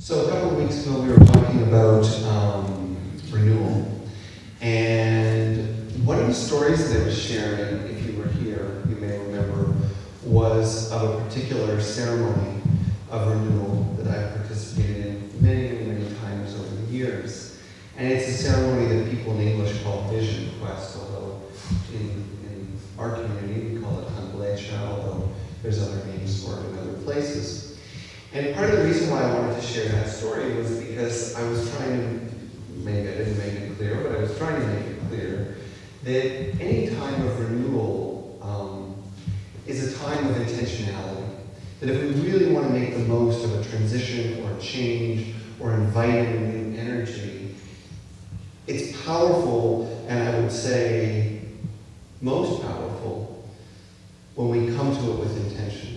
So a couple of weeks ago, we were talking about renewal. And one of the stories that I was sharing, if you were here, you may remember, was of a particular ceremony of renewal that I participated in many times over the years. And it's a ceremony that people in English call Vision Quest, although in our community we call it Hanglecha, although there's other names for it in other places. And part of the reason why I wanted to share that story was because I was trying to, maybe I didn't make it clear, but I was trying to make it clear that any time of renewal is a time of intentionality. That if we really want to make the most of a transition or a change or invite in a new energy, it's powerful, and I would say most powerful, when we come to it with intention.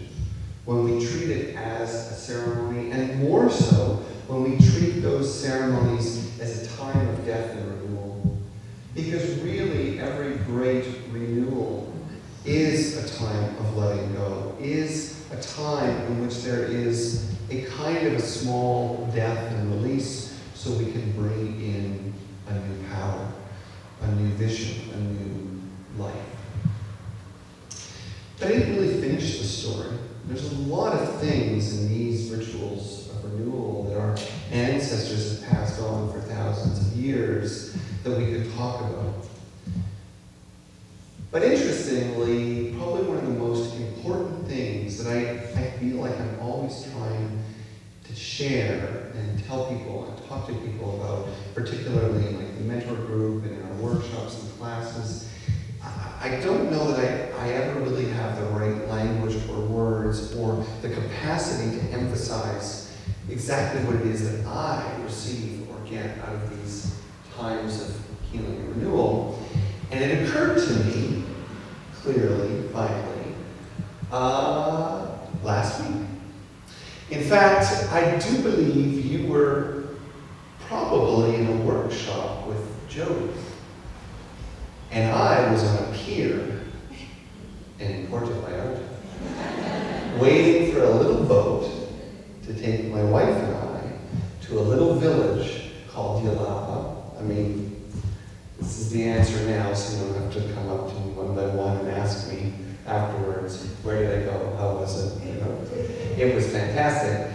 When we treat it as a ceremony, and more so when we treat those ceremonies as a time of death and renewal. Because really, every great renewal is a time of letting go, is a time in which there is a kind of a small death and release so we can bring in a new power, a new vision, a new life. But I didn't really finish the story. There's a lot of things in these rituals of renewal that our ancestors have passed on for thousands of years that we could talk about. But interestingly, probably one of the most important things that I feel like I'm always trying to share and tell people and talk to people about, particularly in like the mentor group and in our workshops and classes, I don't know that I ever really have the right language or words or the capacity to emphasize exactly what it is that I receive or get out of these times of healing and renewal. And it occurred to me, clearly, finally, last week. In fact, I do believe you were probably in a workshop with Jody. And I was on a pier in Puerto Vallarta, waiting for a little boat to take my wife and I to a little village called Ellerby. I mean, this is the answer now, so you don't have to come up to me one by one and ask me afterwards, where did I go? How was it? You know, it was fantastic.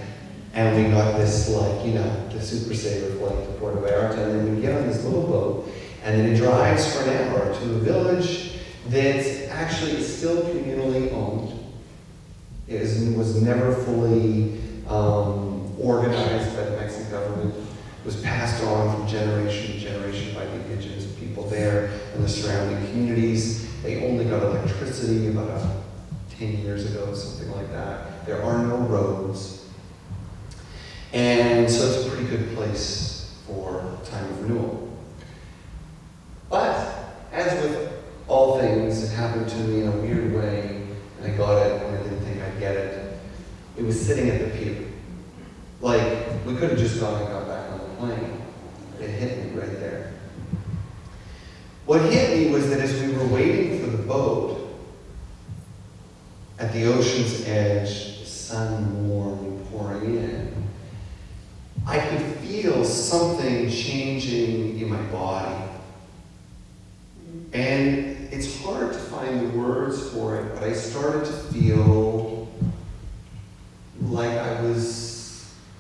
And we got this, like, you know, the Super Saver flight to Puerto Vallarta, and then we get on this little boat. And then it drives for an hour to a village that actually is still communally owned. It was never fully organized by the Mexican government. It was passed on from generation to generation by the indigenous people there and the surrounding communities. They only got electricity about 10 years ago, something like that. There are no roads. And so it's a pretty good place for time of renewal. But, as with all things, it happened to me in a weird way, and I got it when I didn't think I'd get it. It was sitting at the pier. Like, we could have just gone and got back on the plane. It hit me right there. What hit me was that as we were waiting for the boat, at the ocean's edge, the sun warm pouring in, I could feel something changing in my body. And it's hard to find the words for it, but I started to feel like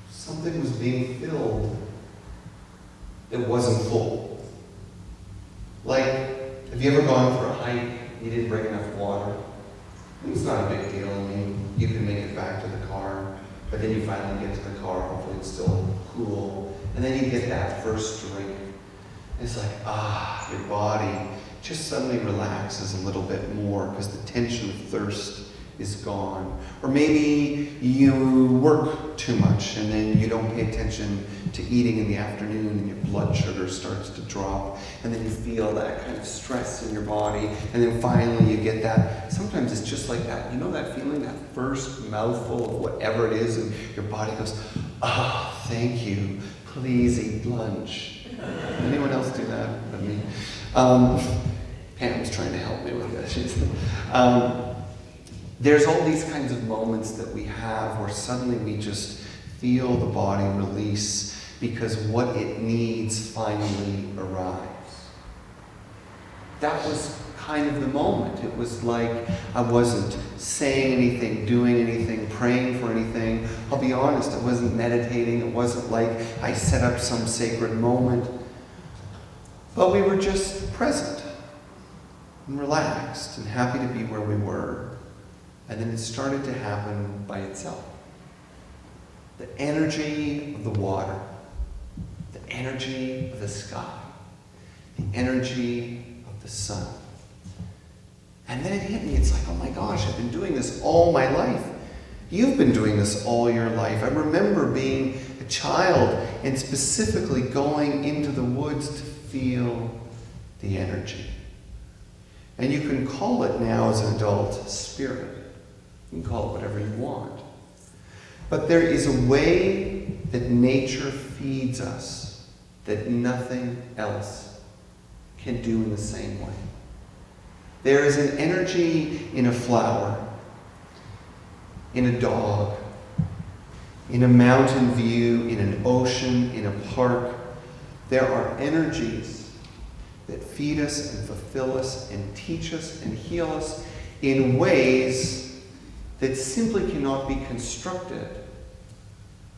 something was being filled that wasn't full. Like, have you ever gone for a hike, you didn't bring enough water? It's not a big deal. I mean, you can make it back to the car, but then you finally get to the car, hopefully it's still cool, and then you get that first drink. It's like, your body just suddenly relaxes a little bit more because the tension of thirst is gone. Or maybe you work too much and then you don't pay attention to eating in the afternoon and your blood sugar starts to drop and then you feel that kind of stress in your body and then finally you get that. Sometimes it's just like that. You know that feeling, that first mouthful of whatever it is and your body goes, thank you, please eat lunch. Anyone else do that but me? Pam was trying to help me with this. There's all these kinds of moments that we have where suddenly we just feel the body release because what it needs finally arrives. That was kind of the moment. It was like I wasn't saying anything, doing anything, praying for anything. I'll be honest, I wasn't meditating. It wasn't like I set up some sacred moment. But we were just present and relaxed and happy to be where we were. And then it started to happen by itself. The energy of the water, the energy of the sky, the energy of the sun. And then it hit me. It's like, oh my gosh, I've been doing this all my life. You've been doing this all your life. I remember being a child and specifically going into the woods to feel the energy. And you can call it now as an adult spirit. You can call it whatever you want. But there is a way that nature feeds us that nothing else can do in the same way. There is an energy in a flower, in a dog, in a mountain view, in an ocean, in a park. There are energies that feed us and fulfill us and teach us and heal us in ways that simply cannot be constructed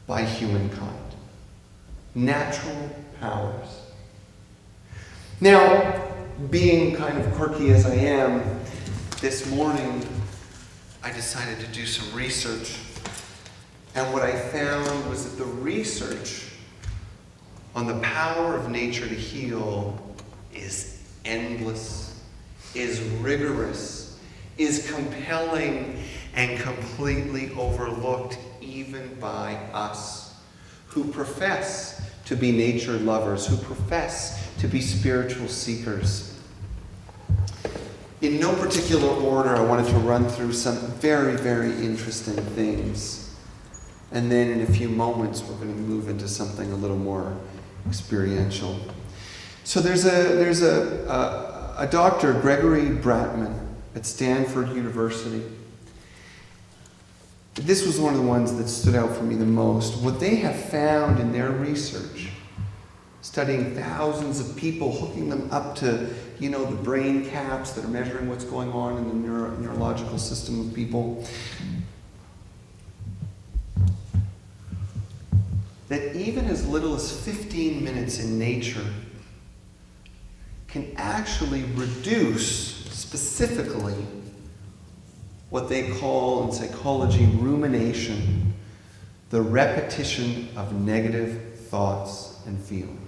by humankind. Natural powers. Now, being kind of quirky as I am, this morning I decided to do some research. And what I found was that the research on the power of nature to heal is endless, is rigorous, is compelling, and completely overlooked even by us who profess to be nature lovers, who profess to be spiritual seekers. In no particular order, I wanted to run through some very, very interesting things. And then in a few moments, we're going to move into something a little more experiential. So there's a Dr. Gregory Bratman at Stanford University. This was one of the ones that stood out for me the most. What they have found in their research, studying thousands of people, hooking them up to, the brain caps that are measuring what's going on in the neurological system of people, that even as little as 15 minutes in nature can actually reduce specifically what they call in psychology rumination, the repetition of negative thoughts and feelings.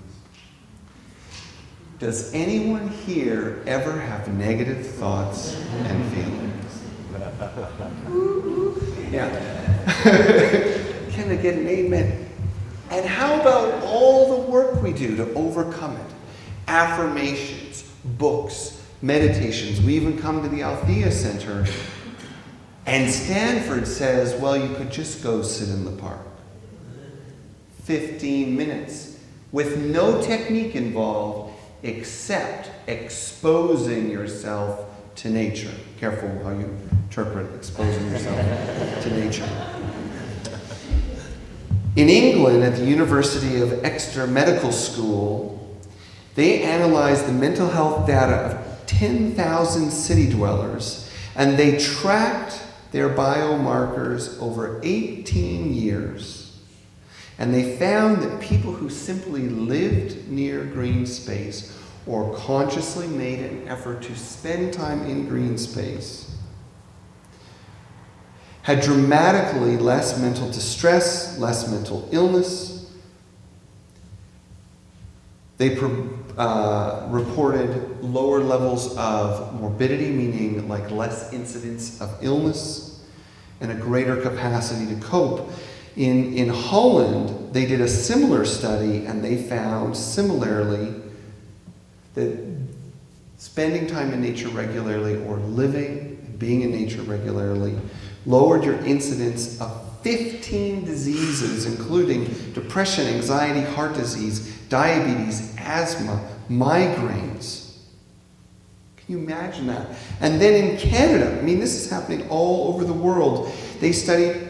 Does anyone here ever have negative thoughts and feelings? Yeah. Can I get an amen? And how about all the work we do to overcome it? Affirmations, books, meditations. We even come to the Althea Center. And Stanford says, well, you could just go sit in the park. 15 minutes with no technique involved except exposing yourself to nature. Careful how you interpret exposing yourself to nature. In England, at the University of Exeter Medical School, they analyzed the mental health data of 10,000 city dwellers, and they tracked their biomarkers over 18 years. And they found that people who simply lived near green space or consciously made an effort to spend time in green space had dramatically less mental distress, less mental illness. They reported lower levels of morbidity, meaning like less incidence of illness, and a greater capacity to cope. In Holland, they did a similar study, and they found similarly that spending time in nature regularly or living and being in nature regularly lowered your incidence of 15 diseases, including depression, anxiety, heart disease, diabetes, asthma, migraines. Can you imagine that? And then in Canada, this is happening all over the world. They studied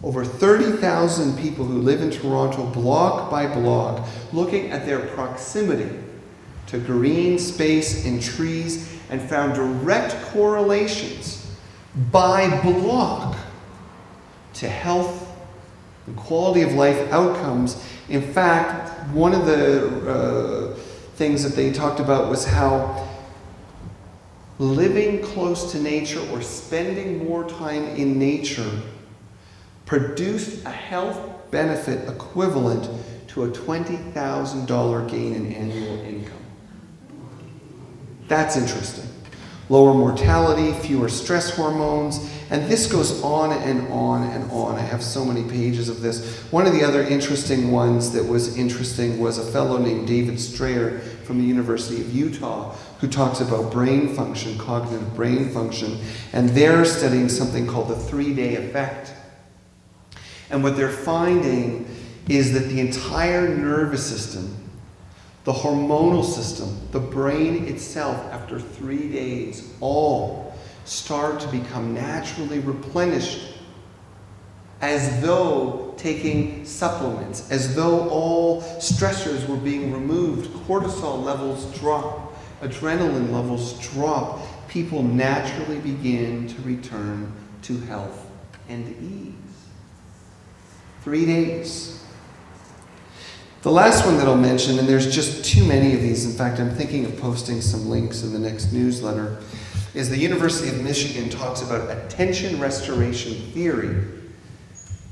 over 30,000 people who live in Toronto, block by block, looking at their proximity to green space and trees, and found direct correlations by block to health and quality of life outcomes. In fact, one of the things that they talked about was how living close to nature or spending more time in nature produced a health benefit equivalent to a $20,000 gain in annual income. That's interesting. Lower mortality, fewer stress hormones, and this goes on and on and on. I have so many pages of this. One of the other interesting ones that was interesting was a fellow named David Strayer from the University of Utah who talks about brain function, cognitive brain function, and they're studying something called the 3-day effect. And what they're finding is that the entire nervous system, the hormonal system, the brain itself, after 3 days, all start to become naturally replenished as though taking supplements, as though all stressors were being removed. Cortisol levels drop, adrenaline levels drop. People naturally begin to return to health and ease. 3 days. The last one that I'll mention, and there's just too many of these, in fact, I'm thinking of posting some links in the next newsletter, is the University of Michigan talks about attention restoration theory.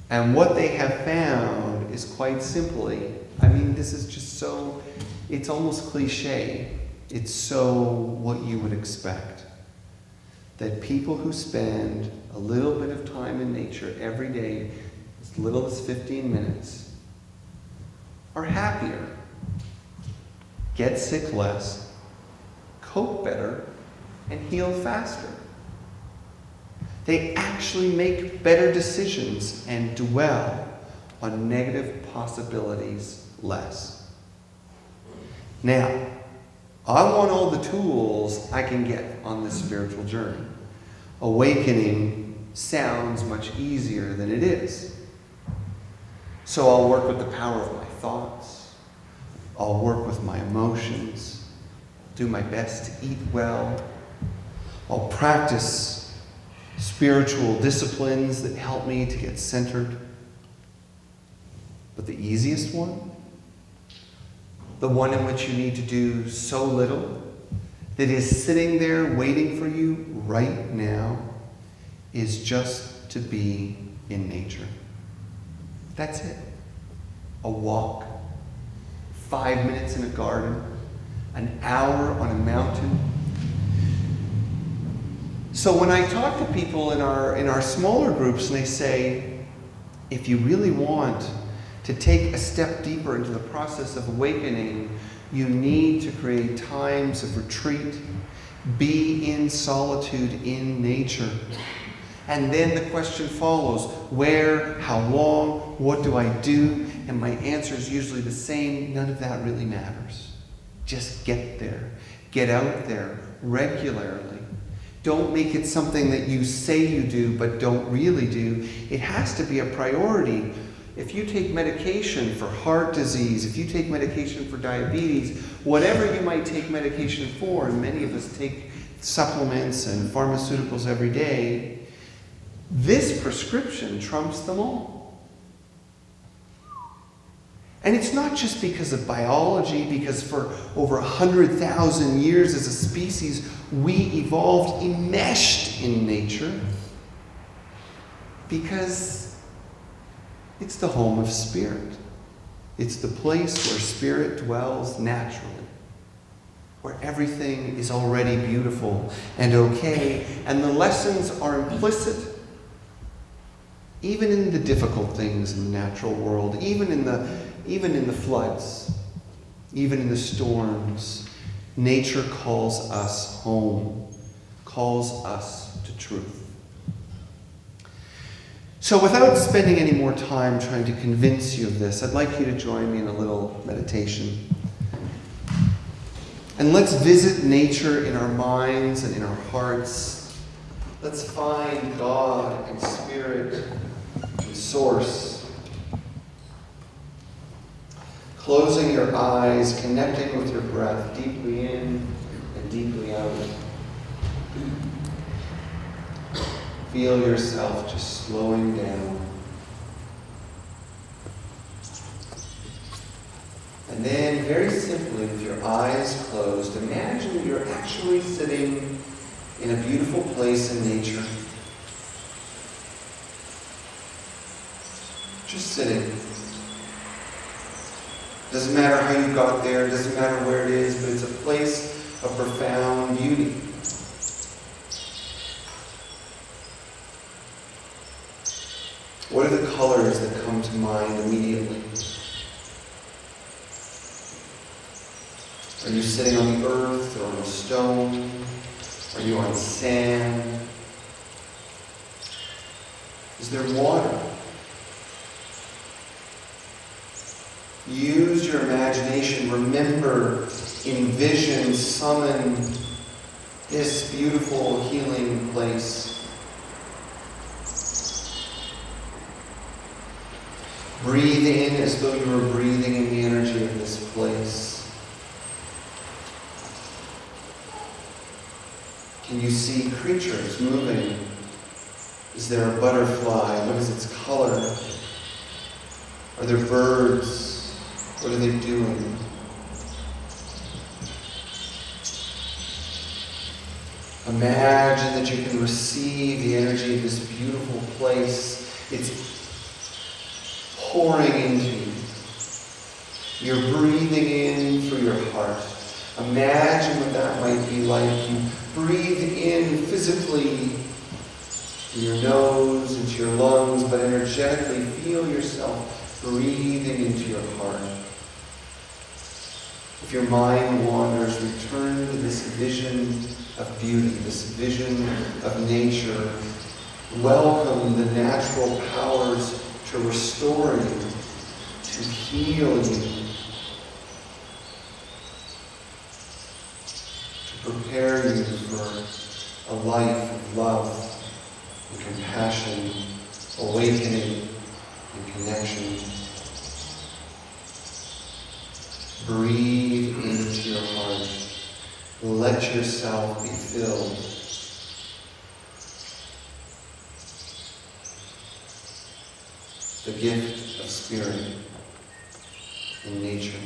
And what they have found is quite simply, I mean, this is just so, it's almost cliche. It's so what you would expect. That people who spend a little bit of time in nature every day, as little as 15 minutes, are happier, get sick less, cope better, and heal faster. They actually make better decisions and dwell on negative possibilities less. Now, I want all the tools I can get on this spiritual journey. Awakening sounds much easier than it is. So I'll work with the power of my thoughts. I'll work with my emotions. Do my best to eat well. I'll practice spiritual disciplines that help me to get centered. But the easiest one, the one in which you need to do so little, that is sitting there waiting for you right now, is just to be in nature. That's it. A walk, 5 minutes in a garden, an hour on a mountain. So when I talk to people in our smaller groups and they say, if you really want to take a step deeper into the process of awakening, you need to create times of retreat, be in solitude in nature. And then the question follows, where, how long, what do I do? And my answer is usually the same, none of that really matters. Just get there. Get out there regularly. Don't make it something that you say you do but don't really do. It has to be a priority. If you take medication for heart disease, if you take medication for diabetes, whatever you might take medication for, and many of us take supplements and pharmaceuticals every day, this prescription trumps them all. And it's not just because of biology, because for over 100,000 years as a species, we evolved enmeshed in nature, because it's the home of spirit. It's the place where spirit dwells naturally, where everything is already beautiful and okay, and the lessons are implicit even in the difficult things in the natural world, even in the floods, even in the storms. Nature calls us home, calls us to truth. So without spending any more time trying to convince you of this, I'd like you to join me in a little meditation. And let's visit nature in our minds and in our hearts. Let's find God and Spirit and source. Closing your eyes, connecting with your breath deeply in and deeply out. Feel yourself just slowing down. And then, very simply, with your eyes closed, imagine you're actually sitting in a beautiful place in nature. Just sitting. Doesn't matter how you got there, doesn't matter where it is, but it's a place of profound beauty. What are the colors that come to mind immediately? Are you sitting on the earth or on a stone? Are you on sand? Is there water? Use your imagination. Remember, envision, summon this beautiful healing place. Breathe in as though you were breathing in the energy of this place. Can you see creatures moving? Is there a butterfly? What is its color? Are there birds? What are they doing? Imagine that you can receive the energy of this beautiful place. It's pouring into you. You're breathing in through your heart. Imagine what that might be like. You breathe in physically in your nose, into your lungs, but energetically feel yourself breathing into your heart. If your mind wanders, return to this vision of beauty, this vision of nature. Welcome the natural powers to restore you, to heal you, to prepare you for a life of love and compassion, awakening and connection. Breathe into your heart. Let yourself be filled. The gift of spirit in nature.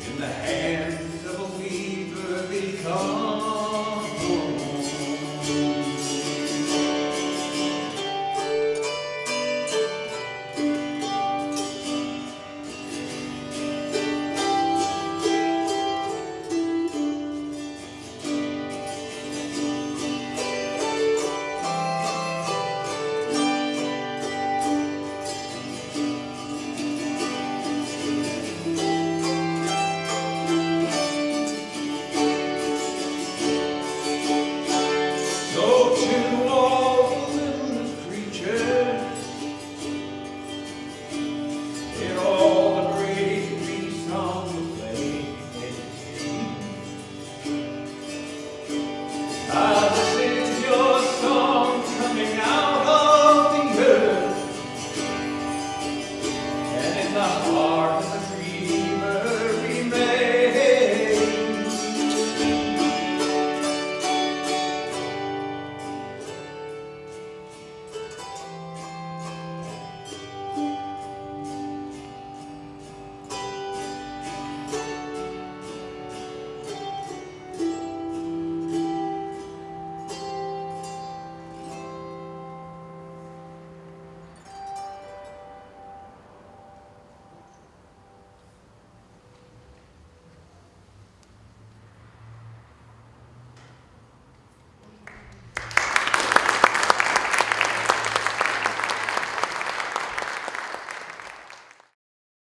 In the hands of a weaver become